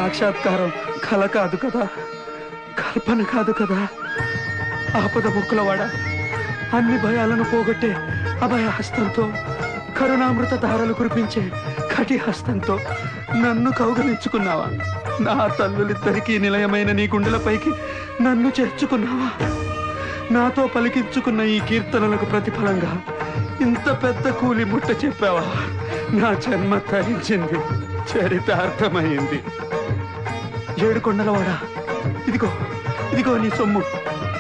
సాక్షాత్కారం కల కాదు కదా, కల్పన కాదు కదా. ఆపద ముక్కులవాడ, అన్ని భయాలను పోగొట్టే అభయ హస్తంతో, కరుణామృత ధారలు కురిపించే కటి హస్తంతో నన్ను కౌగలించుకున్నావా? నా తల్లులిద్దరికీ నిలయమైన నీ గుండెలపైకి నన్ను చేర్చుకున్నావా? నాతో పలికించుకున్న ఈ కీర్తనలకు ప్రతిఫలంగా ఇంత పెద్ద కూలి ముట్ట చెప్పావా? నా జన్మ తరించింది, చరితార్థమైంది. ఏడుకొండలవాడా, ఇదిగో ఇదిగో నీ సొమ్ము,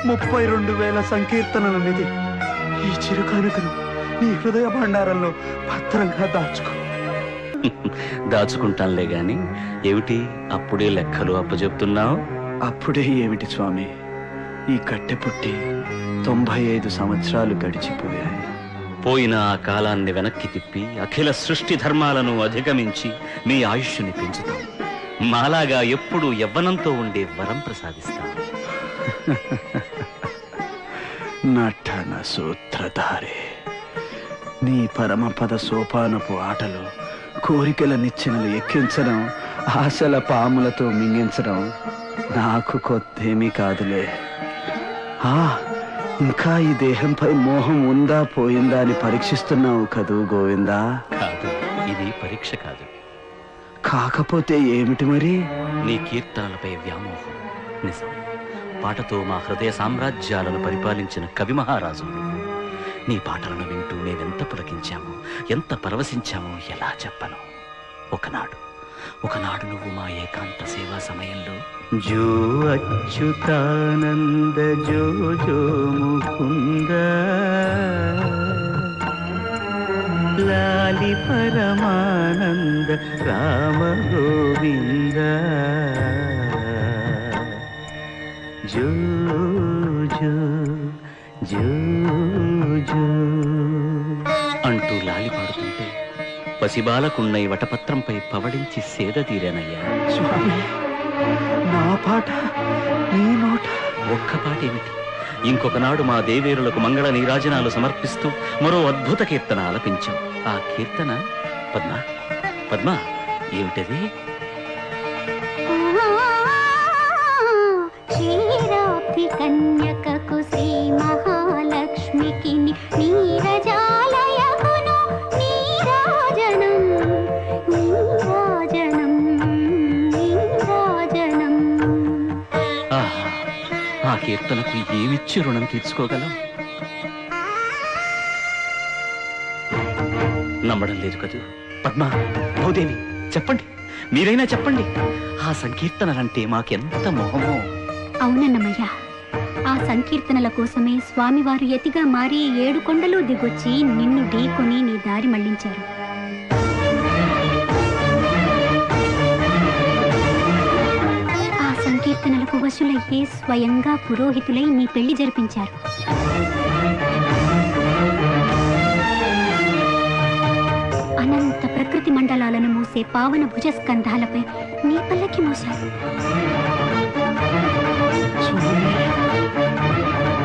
32,000 సంకీర్తనల నిధి. ఈ చిరుకానుకను నీ హృదయ భండారంలో భద్రంగా దాచుకో. దాచుకుంటానులే గాని ఏమిటి అప్పుడే లెక్కలు అప్పచెప్తున్నావు? అప్పుడే ఏమిటి స్వామి, ఈ కట్టె పుట్టి 95 సంవత్సరాలు గడిచిపోయాయి. పోయిన ఆ కాలాన్ని వెనక్కి తిప్పి అఖిల సృష్టి ధర్మాలను అధిగమించి మీ ఆయుష్ని పెంచుతాం. మాలాగా ఎప్పుడు యవ్వనంతో ఉండే వరం ప్రసాదిస్తాం. నటన సూత్రధారే, నీ పరమపద సోపానపు ఆటలు కోరికల నిచ్చెనలు ఎక్కించడం, ఆశల పాములతో మింగించడం నాకు కొత్తేమీ కాదులే. ఇంకా ఈ దేహంపై మోహం ఉందా పోయిందా అని పరీక్షిస్తున్నావు కదూ గోవిందా? కాదు, ఇది పరీక్ష కాదు. కాకపోతే ఏమిటి మరి? నీ కీర్తనలపై వ్యామోహం. నిజం, పాటతో మా హృదయ సామ్రాజ్యాలను పరిపాలించిన కవి మహారాజు. నీ పాటలను వింటూ మేమెంత పులకించామో, ఎంత పరవశించామో ఎలా చెప్పను. ఒకనాడు నువ్వు మా ఏకాంత సేవా సమయంలో జో అచ్యుతానంద జో జో ముకుంద లాలి పరమానంద రామ గోవింద జో జో జో జో అంటూ లాలి పాడుతుంటే పసిబాలకున్న ఈ వటపత్రంపై పవడించి సేద తీరానయ్యా. స్వామి, నా పాట నీ నోట? ఒక్క పాట ఏమిటి, ఇంకొకనాడు మా దేవేరులకు మంగళ నీరాజనాలు సమర్పిస్తూ మరో అద్భుత కీర్తన ఆలపించాం. ఆ కీర్తన పద్మ ఏమిటది? క్షీరాబ్ది కన్యకకు శ్రీ మహాలక్ష్మికి నీరజాలయకును నీరాజనం నీరాజనం నీరాజనం. ఆ కీర్తనకు ఏమిచ్చి రుణం తీర్చుకోగలం? నమ్మడం లేదు కదూ పద్మ, భూదేవి, చెప్పండి, మీరైనా చెప్పండి. ఆ సంకీర్తనలంటే మాకెంత మోహమో. అవునన్నమయ్యా, ఆ సంకీర్తనల కోసమే స్వామివారు యతిగా మారి 7 కొండలు దిగొచ్చి నిన్ను ఢీకొని నీ దారి మళ్లించారు. ఆ సంకీర్తనలకు వశులయ్యే స్వయంగా పురోహితులై నీ పెళ్లి జరిపించారు. అనంత ప్రకృతి మండలాలను మూసే పావన భుజస్కంధాలపై నీ పల్లకి మోశారు.